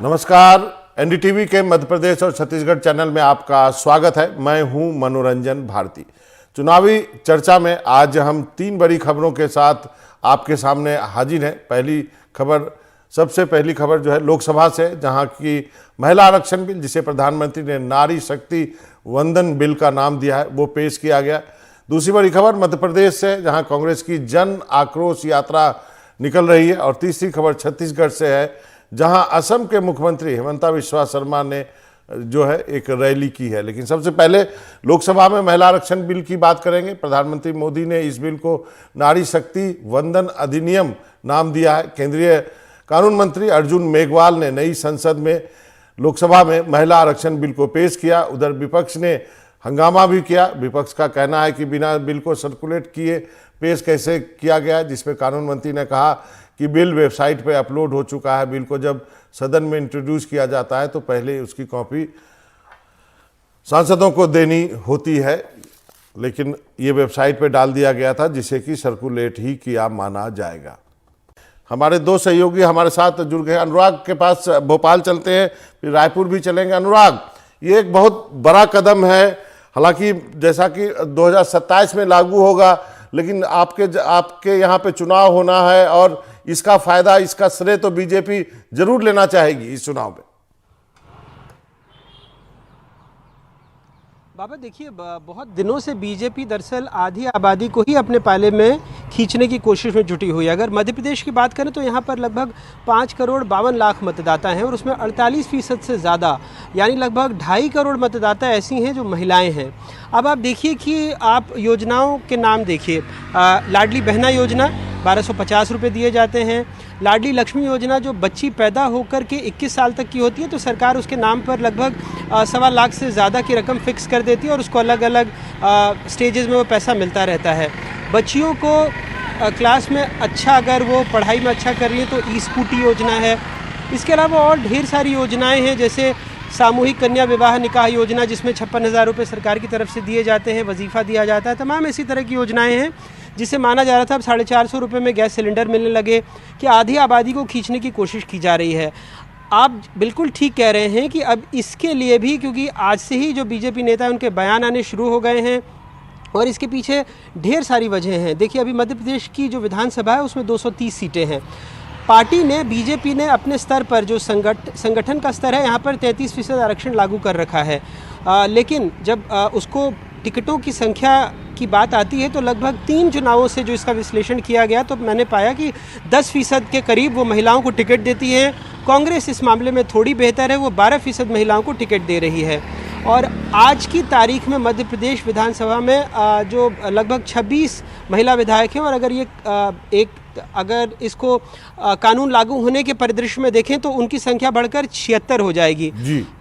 नमस्कार। एनडीटीवी के मध्य प्रदेश और छत्तीसगढ़ चैनल में आपका स्वागत है। मैं हूं मनोरंजन भारती। चुनावी चर्चा में आज हम तीन बड़ी खबरों के साथ आपके सामने हाजिर हैं। सबसे पहली खबर जो है लोकसभा से, जहां की महिला आरक्षण बिल, जिसे प्रधानमंत्री ने नारी शक्ति वंदन बिल का नाम दिया है, वो पेश किया गया। दूसरी बड़ी खबर मध्य प्रदेश से, जहां कांग्रेस की जन आक्रोश यात्रा निकल रही है। और तीसरी खबर छत्तीसगढ़ से है, जहां असम के मुख्यमंत्री हिमंता बिस्वा शर्मा ने जो है एक रैली की है। लेकिन सबसे पहले लोकसभा में महिला आरक्षण बिल की बात करेंगे। प्रधानमंत्री मोदी ने इस बिल को नारी शक्ति वंदन अधिनियम नाम दिया है। केंद्रीय कानून मंत्री अर्जुन मेघवाल ने नई संसद में लोकसभा में महिला आरक्षण बिल को पेश किया। उधर विपक्ष ने हंगामा भी किया। विपक्ष का कहना है कि बिना बिल को सर्कुलेट किए पेश कैसे किया गया, जिसमें कानून मंत्री ने कहा कि बिल वेबसाइट पर अपलोड हो चुका है। बिल को जब सदन में इंट्रोड्यूस किया जाता है तो पहले उसकी कॉपी सांसदों को देनी होती है, लेकिन ये वेबसाइट पर डाल दिया गया था, जिसे कि सर्कुलेट ही किया माना जाएगा। हमारे दो सहयोगी हमारे साथ जुड़ गए। अनुराग के पास भोपाल चलते हैं, फिर रायपुर भी चलेंगे। अनुराग, ये एक बहुत बड़ा कदम है। हालांकि जैसा कि 2027 में लागू होगा, लेकिन आपके यहाँ पे चुनाव होना है और इसका फायदा, इसका श्रेय तो बीजेपी जरूर लेना चाहेगी इस चुनाव में। बाबा देखिए, बहुत दिनों से बीजेपी दरअसल आधी आबादी को ही अपने पाले में खींचने की कोशिश में जुटी हुई है। अगर मध्य प्रदेश की बात करें तो यहाँ पर लगभग 5,52,00,000 मतदाता हैं और उसमें 48% से ज़्यादा यानी लगभग 2.5 करोड़ मतदाता ऐसी हैं जो महिलाएं हैं। अब आप देखिए कि आप योजनाओं के नाम देखिए। लाडली बहना योजना 1250 रुपये दिए जाते हैं। लाडली लक्ष्मी योजना जो बच्ची पैदा होकर के 21 साल तक की होती है तो सरकार उसके नाम पर लगभग 1.25 लाख से ज़्यादा की रकम फिक्स कर देती है और उसको अलग अलग स्टेजेस में वो पैसा मिलता रहता है। बच्चियों को क्लास में अच्छा, अगर वो पढ़ाई में अच्छा कर रही है तो ई स्कूटी योजना है। इसके अलावा और ढेर सारी योजनाएं हैं, जैसे सामूहिक कन्या विवाह निकाह योजना, जिसमें 56,000 रुपये सरकार की तरफ से दिए जाते हैं, वजीफ़ा दिया जाता है। तमाम इसी तरह की योजनाएं हैं, जिसे माना जा रहा था अब 450 रुपये में गैस सिलेंडर मिलने लगे, कि आधी आबादी को खींचने की कोशिश की जा रही है। आप बिल्कुल ठीक कह रहे हैं कि अब इसके लिए भी, क्योंकि आज से ही जो बीजेपी नेता हैं उनके बयान आने शुरू हो गए हैं और इसके पीछे ढेर सारी वजह हैं। देखिए, अभी मध्य प्रदेश की जो विधानसभा है उसमें 230 सीटें हैं। पार्टी ने, बीजेपी ने अपने स्तर पर, जो संगठन का स्तर है, यहाँ पर 33% आरक्षण लागू कर रखा है। लेकिन जब उसको टिकटों की संख्या की बात आती है तो लगभग 3 चुनावों से जो इसका विश्लेषण किया गया तो मैंने पाया कि 10% के करीब वो महिलाओं को टिकट देती है। कांग्रेस इस मामले में थोड़ी बेहतर है, वो 12% महिलाओं को टिकट दे रही है। और आज की तारीख में मध्य प्रदेश विधानसभा में जो लगभग 26 महिला विधायक हैं, और अगर इसको कानून लागू होने के परिदृश्य में देखें तो उनकी संख्या बढ़कर 76 हो जाएगी।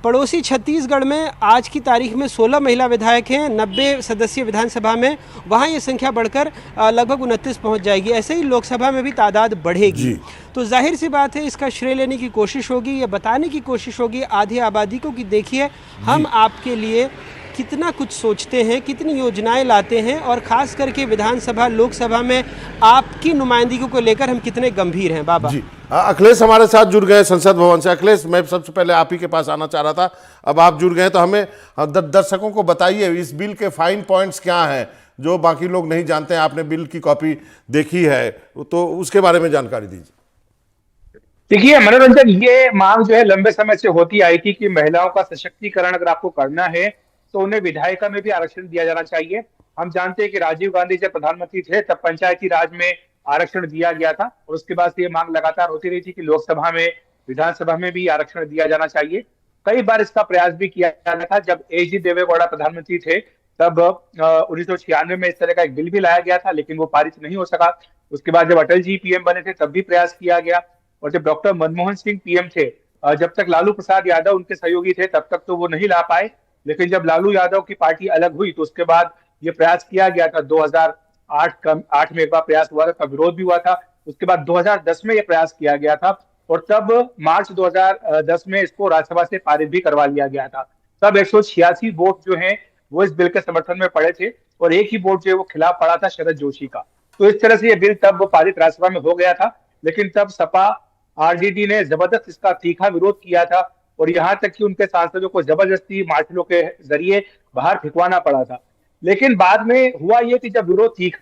पड़ोसी छत्तीसगढ़ में आज की तारीख में 16 महिला विधायक हैं 90 सदस्यीय विधानसभा में, वहाँ ये संख्या बढ़कर लगभग 29 पहुँच जाएगी। ऐसे ही लोकसभा में भी तादाद बढ़ेगी। तो जाहिर सी बात है, इसका श्रेय लेने की कोशिश होगी, ये बताने की कोशिश होगी आधी आबादी को कि देखिए हम आपके लिए कितना कुछ सोचते हैं, कितनी योजनाएं लाते हैं, और खास करके विधानसभा, लोकसभा में आपकी नुमाइंदगी को लेकर हम कितने गंभीर हैं। बाबा जी, अखिलेश हमारे साथ जुड़ गए संसद भवन से। अखिलेश, मैं सबसे पहले आप ही के पास आना चाह रहा था, अब आप जुड़ गए तो हमें दर्शकों को बताइए इस बिल के फाइन पॉइंट्स क्या हैं जो बाकी लोग नहीं जानते हैं। आपने बिल की कॉपी देखी है तो उसके बारे में जानकारी दीजिए। देखिए मनोरंजन, ये मांग जो है लंबे समय से होती आई थी कि महिलाओं का सशक्तिकरण अगर आपको करना है तो उन्हें विधायिका में भी आरक्षण दिया जाना चाहिए। हम जानते हैं कि राजीव गांधी जब प्रधानमंत्री थे तब पंचायती राज में आरक्षण दिया गया था, और उसके बाद ये मांग लगातार होती रही थी कि लोकसभा में, विधानसभा में भी आरक्षण दिया जाना चाहिए। कई बार इसका प्रयास भी किया जाना था। जब एच डी देवेगौड़ा प्रधानमंत्री थे तब 1996 में इस तरह का एक बिल भी लाया गया था, लेकिन वो पारित नहीं हो सका। उसके बाद जब अटल जी पीएम बने थे तब भी प्रयास किया गया, और जब डॉक्टर मनमोहन सिंह पीएम थे, जब तक लालू प्रसाद यादव उनके सहयोगी थे तब तक तो वो नहीं ला पाए। लेकिन जब लालू यादव की पार्टी अलग हुई तो उसके बाद ये प्रयास किया गया था। 2008 में एक बार प्रयास हुआ था, तब विरोध भी हुआ था। उसके बाद 2010 में यह प्रयास किया गया था, और तब मार्च 2010 में इसको राज्यसभा से पारित भी करवा लिया गया था। तब 186 वोट जो हैं वो इस बिल के समर्थन में पड़े थे, और एक ही वोट जो है वो खिलाफ पड़ा था शरद जोशी का। तो इस तरह से ये बिल तब पारित राज्यसभा में हो गया था। लेकिन तब सपा आरजेडी ने जबरदस्त इसका तीखा विरोध किया था और यहाँ तक कि उनके सांसदों को जबरदस्ती मार्शलों के जरिए बाहर फिकवाना पड़ा था। लेकिन बाद में हुआ ये कि जब विरोध तीखा,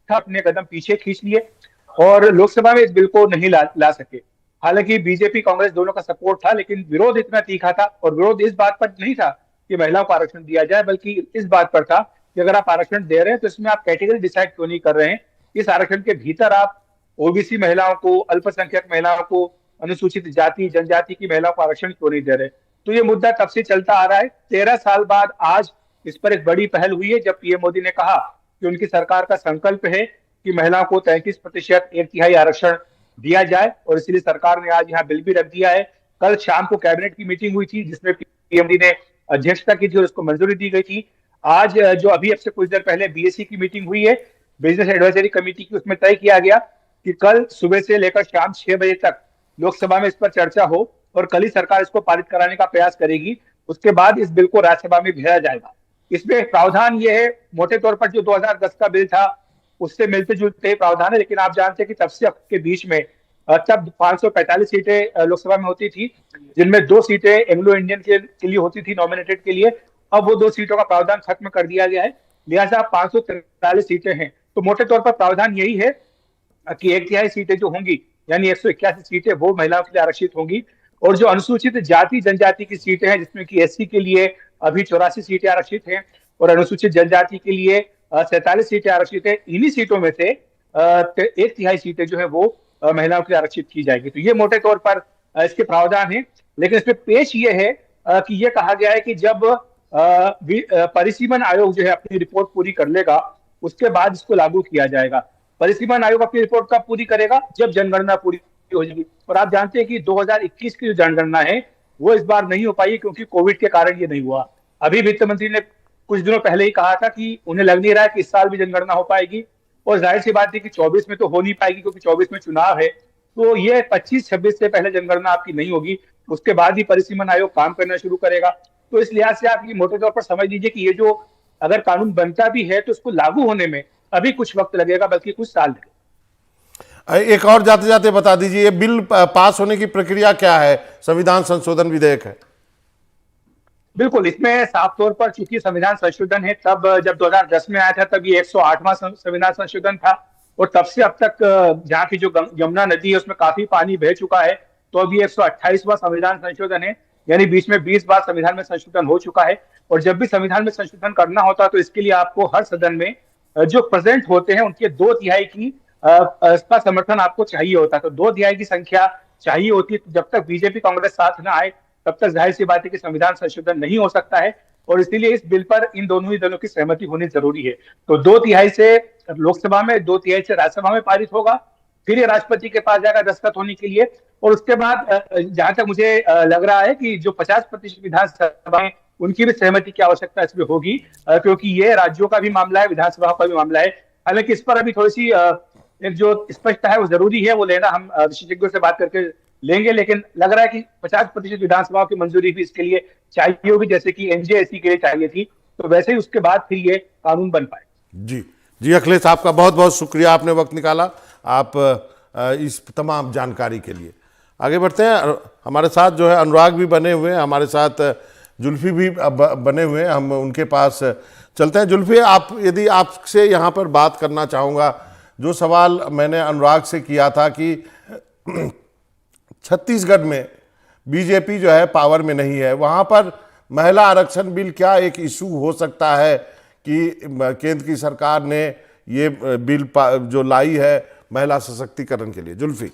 अपने कदम पीछे खींच लिए और लोकसभा में इस बिल को नहीं ला सके। हालांकि बीजेपी कांग्रेस दोनों का सपोर्ट था, लेकिन विरोध इतना तीखा था और विरोध इस बात पर नहीं था कि महिलाओं को आरक्षण दिया जाए, बल्कि इस बात पर था कि अगर आप आरक्षण दे रहे हैं तो इसमें आप कैटेगरी डिसाइड क्यों नहीं कर रहे हैं। इस आरक्षण के भीतर आप ओबीसी महिलाओं को, अल्पसंख्यक महिलाओं को, अनुसूचित जाति जनजाति की महिलाओं को आरक्षण क्यों नहीं दे रहे। तो ये मुद्दा तब से चलता आ रहा है। 13 साल बाद आज इस पर एक बड़ी पहल हुई है, जब पीएम मोदी ने कहा कि उनकी सरकार का संकल्प है कि महिलाओं को 33%, 1/3 आरक्षण दिया जाए, और इसलिए सरकार ने आज यहाँ बिल भी रख दिया है। कल शाम को कैबिनेट की मीटिंग हुई थी जिसमें पीएम मोदी ने अध्यक्षता की थी और उसको मंजूरी दी गई थी। आज जो अभी अब से कुछ देर पहले बीएससी की मीटिंग हुई है, बिजनेस एडवाइजरी कमेटी की, उसमें तय किया गया कि कल सुबह से लेकर शाम 6 बजे तक लोकसभा में इस पर चर्चा हो और कल ही सरकार इसको पारित कराने का प्रयास करेगी। उसके बाद इस बिल को राज्यसभा में भेजा जाएगा। इसमें प्रावधान ये है, मोटे तौर पर जो 2010 का बिल था उससे मिलते जुलते प्रावधान है, लेकिन आप जानते हैं कि तब से अब के बीच में तब 545 सीटें लोकसभा में होती थी, जिनमें 2 सीटें एंग्लो इंडियन के लिए होती थी नॉमिनेटेड के लिए। अब वो 2 सीटों का प्रावधान खत्म कर दिया गया है, लिहाजा 543 सीटें हैं। तो मोटे तौर पर प्रावधान यही है कि 1/3 सीटें जो होंगी, यानी 181 सीटें वो महिलाओं के लिए आरक्षित होंगी, और जो अनुसूचित जाति जनजाति की सीटें हैं, जिसमें कि एससी के लिए अभी 84 सीटें आरक्षित हैं और अनुसूचित जनजाति के लिए 47 सीटें आरक्षित है, इन्हीं सीटों में से 1/3 सीटें जो है वो महिलाओं के लिए आरक्षित की जाएगी। तो ये मोटे तौर पर इसके प्रावधान है। लेकिन इसमें पेश ये है कि ये कहा गया है कि जब परिसीमन आयोग जो है अपनी रिपोर्ट पूरी कर लेगा, उसके बाद इसको लागू किया जाएगा। परिसीमन आयोग अपनी रिपोर्ट कब पूरी करेगा? जब जनगणना पूरी हो जाएगी। और आप जानते हैं कि 2021 की जो जनगणना है वो इस बार नहीं हो पाई, क्योंकि कोविड के कारण ये नहीं हुआ। अभी वित्त मंत्री ने कुछ दिनों पहले ही कहा था कि उन्हें लग नहीं रहा है कि इस साल भी जनगणना हो पाएगी, और जाहिर सी बात है कि 24 में तो हो नहीं पाएगी, क्योंकि 24 में चुनाव है। तो ये 25-26 से पहले जनगणना आपकी नहीं होगी, उसके बाद ही परिसीमन आयोग काम करना शुरू करेगा। तो इस लिहाज से आप ये मोटे तौर पर समझ लीजिए कि ये जो अगर कानून बनता भी है तो उसको लागू होने में अभी कुछ वक्त लगेगा, बल्कि कुछ साल लगेगा। एक और जाते जाते बता दीजिए, ये बिल पास होने की प्रक्रिया क्या है? संविधान संशोधन विधेयक है। बिल्कुल, इसमें साफ तौर पर चूंकि संविधान संशोधन है, तब जब 2010 में आया था तब ये 108वां संविधान संशोधन था, और तब से अब तक जहाँ की जो यमुना नदी है उसमें काफी पानी बह चुका है। तो अभी 128वां संविधान संशोधन है, यानी बीच में 20 बार संविधान में संशोधन हो चुका है। और जब भी संविधान में संशोधन करना होता है तो इसके लिए आपको हर सदन में जो प्रेजेंट होते हैं उनके 2/3 की इसका समर्थन आपको चाहिए होता है। तो 2/3 की संख्या चाहिए होती है। जब तक बीजेपी कांग्रेस साथ न आए तब तक जाहिर सी बात है कि संविधान संशोधन नहीं हो सकता है, और इसीलिए इस बिल पर इन दोनों ही दलों की सहमति होनी जरूरी है। तो 2/3 से लोकसभा में, 2/3 से राज्यसभा में पारित होगा, फिर ये राष्ट्रपति के पास जाएगा दस्तखत होने के लिए, और उसके बाद जहां तक मुझे लग रहा है कि जो 50% विधानसभा है उनकी भी सहमति की आवश्यकता इसमें होगी, क्योंकि ये राज्यों का भी मामला है, विधानसभा का भी मामला है। हालांकि इस पर अभी थोड़ी सी एक जो स्पष्टता है वो जरूरी है, वो लेना हम विशेषज्ञों से बात करके लेंगे। लेकिन लग रहा है कि 50% विधानसभा की मंजूरी भी इसके लिए चाहिए होगी, जैसे कि एनजेएसी के लिए चाहिए थी। तो वैसे ही उसके बाद फिर ये कानून बन पाए। जी जी, अखिलेश, आपका बहुत बहुत शुक्रिया, आपने वक्त निकाला आप इस तमाम जानकारी के लिए। आगे बढ़ते हैं। हमारे साथ जो है अनुराग भी बने हुए हैं, हमारे साथ जुल्फी भी बने हुए हैं, हम उनके पास चलते हैं। जुल्फी, आप, यदि आपसे यहाँ पर बात करना चाहूँगा, जो सवाल मैंने अनुराग से किया था कि छत्तीसगढ़ में बीजेपी जो है पावर में नहीं है, वहाँ पर महिला आरक्षण बिल क्या एक इशू हो सकता है कि केंद्र की सरकार ने ये बिल जो लाई है महिला सशक्तिकरण के लिए? जुल्फी।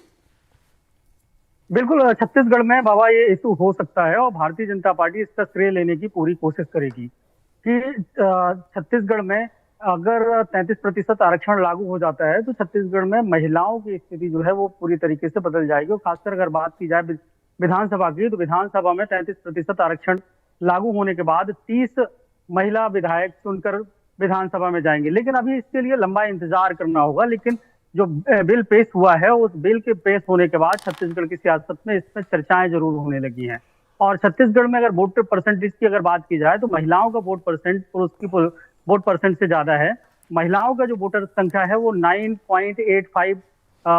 बिल्कुल, छत्तीसगढ़ में बाबा ये इशू हो सकता है और भारतीय जनता पार्टी इसका श्रेय लेने की पूरी कोशिश करेगी कि छत्तीसगढ़ में अगर 33% आरक्षण लागू हो जाता है तो छत्तीसगढ़ में महिलाओं की स्थिति जो है वो पूरी तरीके से बदल जाएगी। और खासकर अगर बात की जाए विधानसभा की, तो विधानसभा में 33% आरक्षण लागू होने के बाद 30 महिला विधायक चुनकर विधानसभा में जाएंगे। लेकिन अभी इसके लिए लंबा इंतजार करना होगा। लेकिन जो बिल पेश हुआ है, उस बिल के पेश होने के बाद छत्तीसगढ़ की सियासत में इसमें चर्चाएं जरूर होने लगी हैं। और छत्तीसगढ़ में अगर वोटर परसेंटेज की अगर बात की जाए तो महिलाओं का वोट परसेंट पुरुष की वोट परसेंट से ज्यादा है। महिलाओं का जो वोटर संख्या है वो 9.85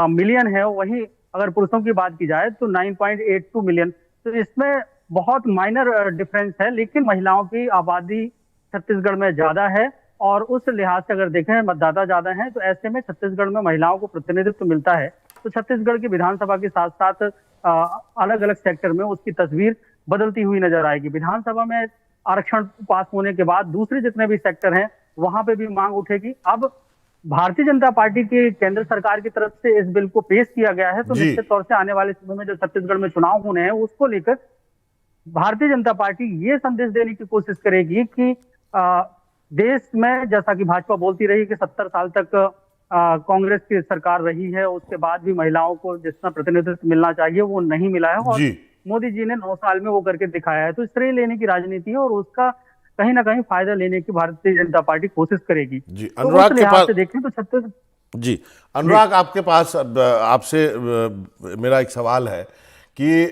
मिलियन है, वहीं अगर पुरुषों की बात की जाए तो 9.82 मिलियन। तो इसमें बहुत माइनर डिफरेंस है, लेकिन महिलाओं की आबादी छत्तीसगढ़ में ज्यादा है और उस लिहाज से अगर देखें मतदाता ज्यादा हैं, तो ऐसे में छत्तीसगढ़ में महिलाओं को प्रतिनिधित्व मिलता है। तो छत्तीसगढ़ की विधानसभा के साथ साथ अलग अलग सेक्टर में उसकी तस्वीर बदलती हुई नजर आएगी। विधानसभा में आरक्षण पास होने के बाद दूसरे जितने भी सेक्टर हैं वहां पे भी मांग उठेगी। अब भारतीय जनता पार्टी की केंद्र सरकार की तरफ से इस बिल को पेश किया गया है, तो जी। निश्चित तौर से आने वाले समय में जो छत्तीसगढ़ में चुनाव होने हैं उसको लेकर भारतीय जनता पार्टी ये संदेश देने की कोशिश करेगी कि देश में, जैसा कि भाजपा बोलती रही कि 70 साल तक कांग्रेस की सरकार रही है, उसके बाद भी महिलाओं को जितना प्रतिनिधित्व मिलना चाहिए वो नहीं मिला है, और जी। मोदी जी ने 9 साल में वो करके दिखाया है। तो श्रेय लेने की राजनीति है और उसका कहीं ना कहीं फायदा लेने की भारतीय जनता पार्टी कोशिश करेगी। जी, तो अनुराग उस के लिहाज पास से देखें तो छत्तीस जी, अनुराग आपके पास आपसे मेरा एक सवाल है कि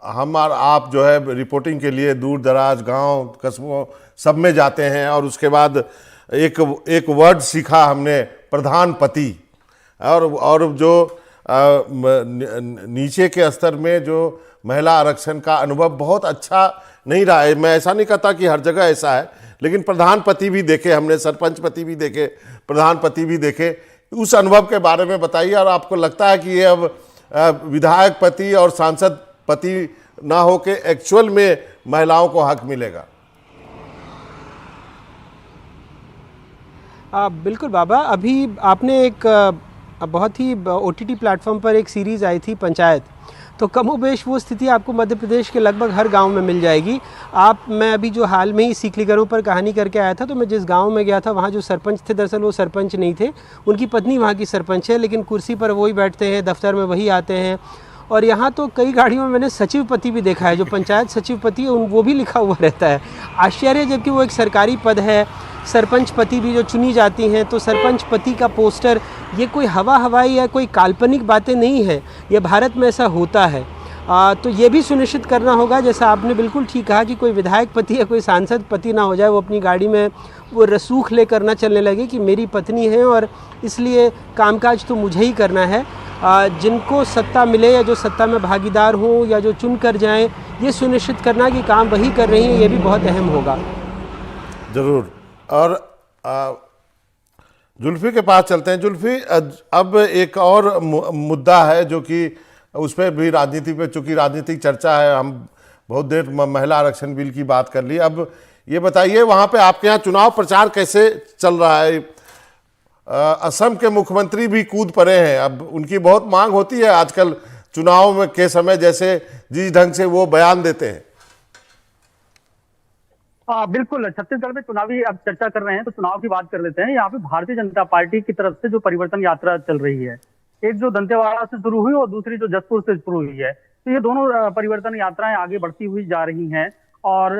हम और आप जो है रिपोर्टिंग के लिए दूर दराज गांव कस्बों सब में जाते हैं, और उसके बाद एक वर्ड सीखा हमने, प्रधानपति। और जो नीचे के स्तर में जो महिला आरक्षण का अनुभव बहुत अच्छा नहीं रहा है। मैं ऐसा नहीं कहता कि हर जगह ऐसा है, लेकिन प्रधानपति भी देखे हमने, सरपंच पति भी देखे, प्रधानपति भी देखे। उस अनुभव के बारे में बताइए। और आपको लगता है कि ये अब विधायक पति और सांसद पति ना हो के एक्चुअल में महिलाओं को हक मिलेगा? बिल्कुल बाबा, अभी आपने एक बहुत ही OTT प्लेटफॉर्म पर एक सीरीज़ आई थी पंचायत, तो कमोबेश वो स्थिति आपको मध्य प्रदेश के लगभग हर गांव में मिल जाएगी। मैं अभी जो हाल में ही सीखलीगरों पर कहानी करके आया था, तो मैं जिस गांव में गया था वहां जो सरपंच थे, दरअसल वो सरपंच नहीं थे, उनकी पत्नी वहां की सरपंच है, लेकिन कुर्सी पर वही बैठते हैं, दफ्तर में वही आते हैं। और यहाँ तो कई गाड़ियों में मैंने सचिव पति भी देखा है, जो पंचायत सचिव पति है वो भी लिखा हुआ रहता है। आश्चर्य, जबकि वो एक सरकारी पद है। सरपंच पति भी जो चुनी जाती हैं, तो सरपंच पति का पोस्टर, ये कोई हवाई या कोई काल्पनिक बातें नहीं है, ये भारत में ऐसा होता है। तो ये भी सुनिश्चित करना होगा, जैसा आपने बिल्कुल ठीक कहा, कि कोई विधायक पति या कोई सांसद पति ना हो जाए, वो अपनी गाड़ी में वो रसूख लेकर ना चलने लगे कि मेरी पत्नी है और इसलिए कामकाज तो मुझे ही करना है। जिनको सत्ता मिले या जो सत्ता में भागीदार हों या जो चुन कर जाएं, ये सुनिश्चित करना कि काम वही कर रही हैं, ये भी बहुत अहम होगा। ज़रूर। और जुल्फी के पास चलते हैं। जुल्फी, अब एक और मुद्दा है जो कि उस पर भी राजनीति पे, चूंकि राजनीतिक चर्चा है, हम बहुत देर महिला आरक्षण बिल की बात कर ली। अब ये बताइए, वहाँ पे आपके यहाँ चुनाव प्रचार कैसे चल रहा है? असम के मुख्यमंत्री भी कूद पड़े हैं। अब उनकी बहुत मांग होती है आजकल चुनाव में के समय, जैसे जिस ढंग से वो बयान देते हैं। बिल्कुल, छत्तीसगढ़ में चुनावी अब चर्चा कर रहे हैं तो चुनाव की बात कर लेते हैं। यहाँ पे भारतीय जनता पार्टी की तरफ से जो परिवर्तन यात्रा चल रही है, एक जो दंतेवाड़ा से शुरू हुई और दूसरी जो जसपुर से शुरू हुई है, तो ये दोनों परिवर्तन यात्राएं आगे बढ़ती हुई जा रही हैं। और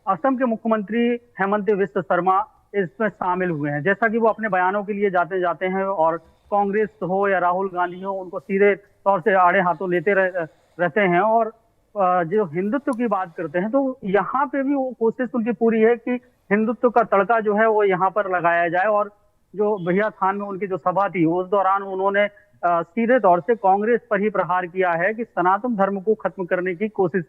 असम के मुख्यमंत्री हेमंत बिस्व शर्मा इसमें शामिल हुए हैं। जैसा कि वो अपने बयानों के लिए जाते हैं और कांग्रेस हो या राहुल गांधी हो, उनको सीधे तौर से आड़े हाथों लेते रहते हैं। और जो हिंदुत्व की बात करते हैं, तो यहाँ पे भी वो कोशिश उनकी पूरी है कि हिंदुत्व का तड़का जो है वो यहाँ पर लगाया जाए। और जो भैया थान में उनकी जो सभा थी, उस दौरान उन्होंने सीधे तौर से कांग्रेस पर ही प्रहार किया है कि सनातन धर्म को खत्म करने की कोशिश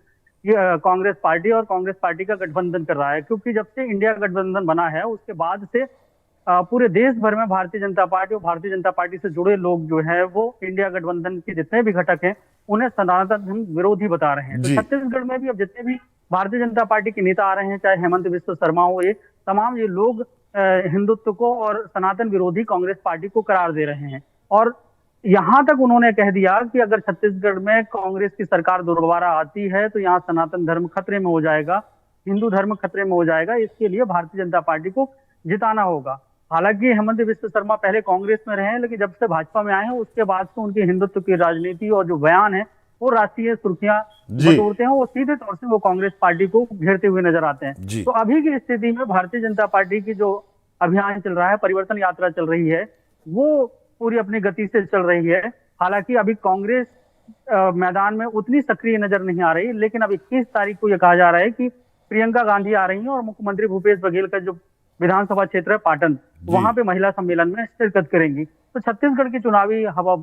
कांग्रेस पार्टी और कांग्रेस पार्टी का गठबंधन कर रहा है। क्योंकि जब से इंडिया गठबंधन बना है, उसके बाद से पूरे देश भर में भारतीय जनता पार्टी और भारतीय जनता पार्टी से जुड़े लोग जो है वो इंडिया गठबंधन के जितने भी घटक हैं उन्हें सनातन धर्म विरोधी बता रहे हैं। तो छत्तीसगढ़ में भी अब जितने भी भारतीय जनता पार्टी के नेता आ रहे हैं, चाहे हेमंत बिस्व शर्मा हो, ये तमाम ये लोग हिंदुत्व को और सनातन विरोधी कांग्रेस पार्टी को करार दे रहे हैं। और यहाँ तक उन्होंने कह दिया कि अगर छत्तीसगढ़ में कांग्रेस की सरकार दोबारा आती है तो यहाँ सनातन धर्म खतरे में हो जाएगा, हिंदू धर्म खतरे में हो जाएगा। इसके लिए भारतीय जनता पार्टी को जिताना होगा। हालांकि हेमंत बिस्व शर्मा पहले कांग्रेस में रहे हैं, लेकिन जब से भाजपा में आए हैं उसके बाद से उनकी हिंदुत्व की राजनीति और जो बयान है वो राष्ट्रीय सुर्खियां बटोरते हैं। वो सीधे तौर से वो कांग्रेस पार्टी को घेरते हुए नजर आते हैं। तो अभी की स्थिति में भारतीय जनता पार्टी की जो अभियान चल रहा है, परिवर्तन यात्रा चल रही है, वो पूरी अपनी गति से चल रही है। हालांकि अभी कांग्रेस मैदान में उतनी सक्रिय नजर नहीं आ रही, लेकिन अब 21 तारीख को यह कहा जा रहा है कि प्रियंका गांधी आ रही हैं और मुख्यमंत्री भूपेश बघेल का जो विधानसभा क्षेत्र है पाटन, वहां पे महिला सम्मेलन में शिरकत करेंगी। तो छत्तीसगढ़ की चुनावी हवा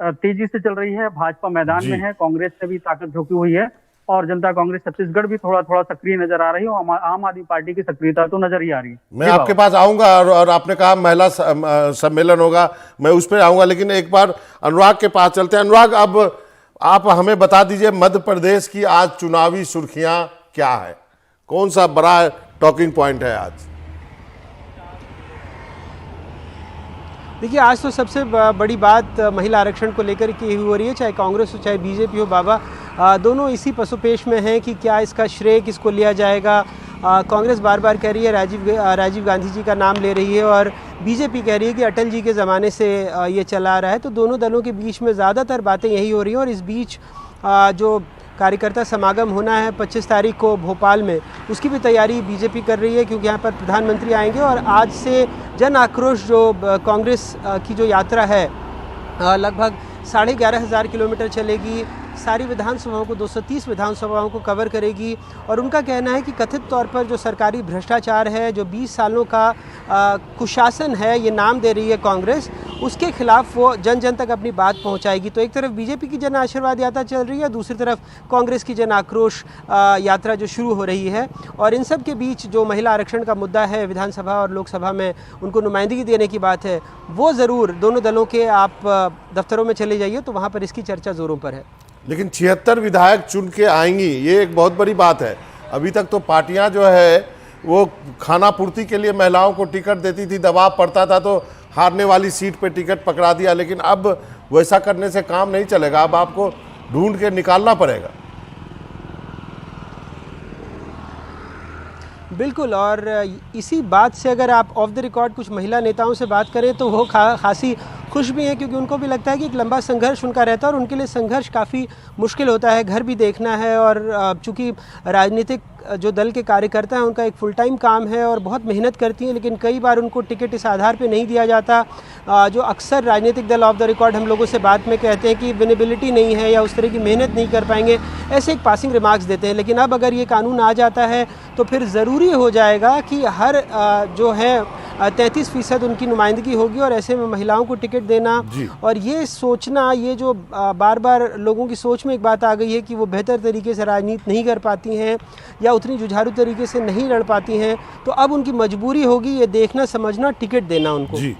तेजी से चल रही है। भाजपा मैदान जी। में है, कांग्रेस से भी ताकत झोंकी हुई है और जनता कांग्रेस छत्तीसगढ़ भी थोड़ा थोड़ा सक्रिय नजर आ रही है और आम आदमी पार्टी की सक्रियता तो नजर ही आ रही है। मैं जी आपके बाबा। पास आऊंगा और आपने कहा महिला सम्मेलन होगा, मैं उस पर आऊंगा, लेकिन एक बार अनुराग के पास चलते हैं। अनुराग, अब आप हमें बता दीजिए मध्य प्रदेश की आज चुनावी सुर्खियां क्या है, कौन सा बड़ा टॉकिंग पॉइंट है आज? देखिए, आज तो सबसे बड़ी बात महिला आरक्षण को लेकर की हो रही है, चाहे कांग्रेस हो चाहे बीजेपी हो बाबा, दोनों इसी पसोपेश में हैं कि क्या इसका श्रेय किसको लिया जाएगा। कांग्रेस बार बार कह रही है राजीव गांधी जी का नाम ले रही है और बीजेपी कह रही है कि अटल जी के ज़माने से ये चला आ रहा है। तो दोनों दलों के बीच में ज़्यादातर बातें यही हो रही हैं और इस बीच जो कार्यकर्ता समागम होना है 25 तारीख को भोपाल में, उसकी भी तैयारी बीजेपी कर रही है, क्योंकि यहाँ पर प्रधानमंत्री आएंगे और आज से जन आक्रोश जो कांग्रेस की जो यात्रा है लगभग 11,500 किलोमीटर चलेगी, सारी विधानसभाओं को 230 विधानसभाओं को कवर करेगी और उनका कहना है कि कथित तौर पर जो सरकारी भ्रष्टाचार है, जो 20 सालों का कुशासन है, ये नाम दे रही है कांग्रेस, उसके खिलाफ वो जन जन तक अपनी बात पहुंचाएगी। तो एक तरफ बीजेपी की जन आशीर्वाद यात्रा चल रही है, दूसरी तरफ कांग्रेस की जन आक्रोश यात्रा जो शुरू हो रही है और इन सब के बीच जो महिला आरक्षण का मुद्दा है, विधानसभा और लोकसभा में उनको नुमाइंदगी देने की बात है, वो ज़रूर दोनों दलों के आप दफ्तरों में चले जाइए तो वहाँ पर इसकी चर्चा ज़ोरों पर है। लेकिन 76 विधायक चुन के आएंगी, ये एक बहुत बड़ी बात है। अभी तक तो पार्टियां जो है वो खाना पूर्ति के लिए महिलाओं को टिकट देती थी, दबाव पड़ता था तो हारने वाली सीट पे टिकट पकड़ा दिया, लेकिन अब वैसा करने से काम नहीं चलेगा, अब आपको ढूंढ के निकालना पड़ेगा। बिल्कुल, और इसी बात से अगर आप ऑफ द रिकॉर्ड कुछ महिला नेताओं से बात करें तो वो खासी खुश भी हैं, क्योंकि उनको भी लगता है कि एक लंबा संघर्ष उनका रहता है और उनके लिए संघर्ष काफ़ी मुश्किल होता है, घर भी देखना है और चूँकि राजनीतिक जो दल के कार्यकर्ता हैं उनका एक फुल टाइम काम है और बहुत मेहनत करती हैं, लेकिन कई बार उनको टिकट इस आधार पे नहीं दिया जाता जो अक्सर राजनीतिक दल ऑफ द रिकॉर्ड हम लोगों से बात में कहते हैं कि विनेबिलिटी नहीं है या उस तरह की मेहनत नहीं कर पाएंगे, ऐसे एक पासिंग रिमार्क्स देते हैं। लेकिन अब अगर ये कानून आ जाता है तो फिर ज़रूरी हो जाएगा कि हर जो है 33% उनकी नुमाइंदगी होगी और ऐसे में महिलाओं को टिकट देना और ये सोचना, ये जो बार बार लोगों की सोच में एक बात आ गई है कि वो बेहतर तरीके से राजनीति नहीं कर पाती हैं या उतनी जुझारू तरीके से नहीं लड़ पाती हैं, तो अब उनकी मजबूरी होगी ये देखना समझना, टिकट देना उनको। जी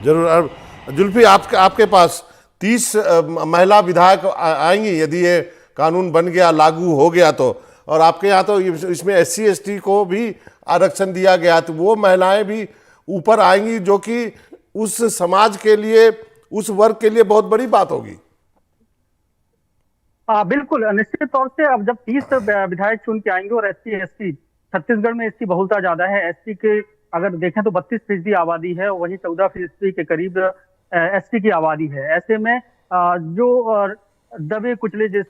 जरूर। जुल्फी, आपके पास 30 महिला विधायक आएंगी यदि ये कानून बन गया, लागू हो गया तो, और आपके यहाँ तो इसमें SC ST को भी आरक्षण दिया गया, तो वो महिलाएं भी ऊपर आएंगी जो कि उस समाज के लिए, उस वर्ग के लिए बहुत बड़ी बात होगी। बिल्कुल, निश्चित तौर से अब जब 30 विधायक चुन के आएंगे और SC ST, छत्तीसगढ़ में इसकी बहुलता ज्यादा है, ST के अगर देखें तो 32% आबादी है, वहीं 14% के करीब ST की आबादी है। ऐसे में जो दबे कुचले जिस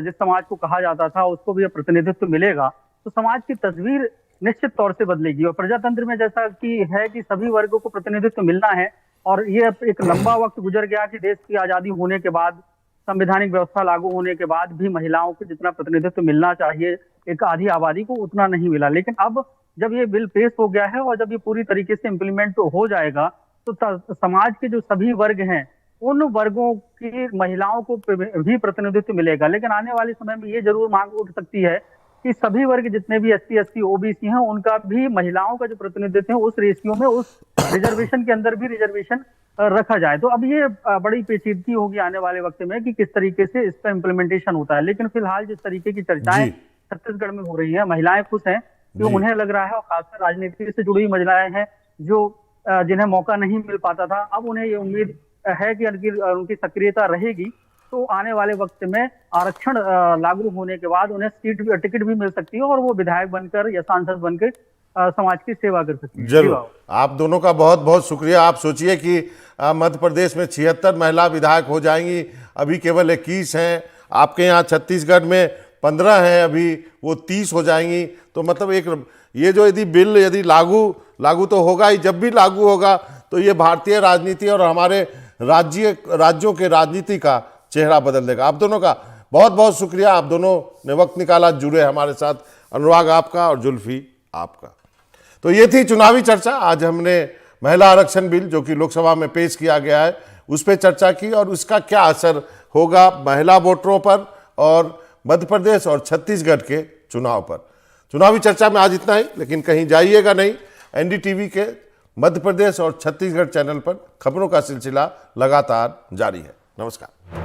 समाज को कहा जाता था उसको भी प्रतिनिधित्व मिलेगा तो समाज की तस्वीर निश्चित तौर से बदलेगी। और प्रजातंत्र में जैसा कि है कि सभी वर्गों को प्रतिनिधित्व मिलना है और ये एक लंबा वक्त गुजर गया कि देश की आजादी होने के बाद, संवैधानिक व्यवस्था लागू होने के बाद भी महिलाओं को जितना प्रतिनिधित्व मिलना चाहिए एक आधी आबादी को, उतना नहीं मिला। लेकिन अब जब ये बिल पेश हो गया है और जब ये पूरी तरीके से इम्प्लीमेंट हो जाएगा तो समाज के जो सभी वर्ग हैं उन वर्गों की महिलाओं को भी प्रतिनिधित्व मिलेगा। लेकिन आने वाले समय में ये जरूर मांग उठ सकती है कि सभी वर्ग जितने भी SC ST OBC हैं उनका भी महिलाओं का जो प्रतिनिधित्व है उस रेशियो में, उस रिजर्वेशन के अंदर भी रिजर्वेशन रखा जाए। तो अब ये बड़ी पेचीदगी होगी आने वाले वक्त में कि किस तरीके से इसका इम्प्लीमेंटेशन होता है। लेकिन फिलहाल जिस तरीके की चर्चाएं छत्तीसगढ़ में हो रही है, महिलाएं खुश हैं कि उन्हें लग रहा है, और खासकर राजनीति से जुड़ी हुई महिलाएं हैं जो जिन्हें मौका नहीं मिल पाता था, अब उन्हें ये उम्मीद है कि उनकी सक्रियता रहेगी तो आने वाले वक्त में आरक्षण लागू होने के बाद उन्हें टिकट भी मिल सकती है और वो विधायक बनकर या सांसद बनकर समाज की सेवा कर सकती है। जरूर, आप दोनों का बहुत बहुत शुक्रिया। आप सोचिए कि मध्य प्रदेश में 76 महिला विधायक हो जाएंगी, अभी केवल 21 हैं, आपके यहाँ छत्तीसगढ़ में 15 हैं, अभी वो 30 हो जाएंगी। तो मतलब एक ये जो यदि बिल यदि लागू तो होगा ही, जब भी लागू होगा तो ये भारतीय राजनीति और हमारे राज्यों के राजनीति का चेहरा बदल देगा। आप दोनों का बहुत बहुत शुक्रिया, आप दोनों ने वक्त निकाला, जुड़े हमारे साथ, अनुराग आपका और जुल्फी आपका। तो ये थी चुनावी चर्चा। आज हमने महिला आरक्षण बिल जो कि लोकसभा में पेश किया गया है उस पर चर्चा की और उसका क्या असर होगा महिला वोटरों पर और मध्य प्रदेश और छत्तीसगढ़ के चुनाव पर। चुनावी चर्चा में आज इतना ही, लेकिन कहीं जाइएगा नहीं। एनडीटीवी के मध्य प्रदेश और छत्तीसगढ़ चैनल पर खबरों का सिलसिला लगातार जारी है। नमस्कार।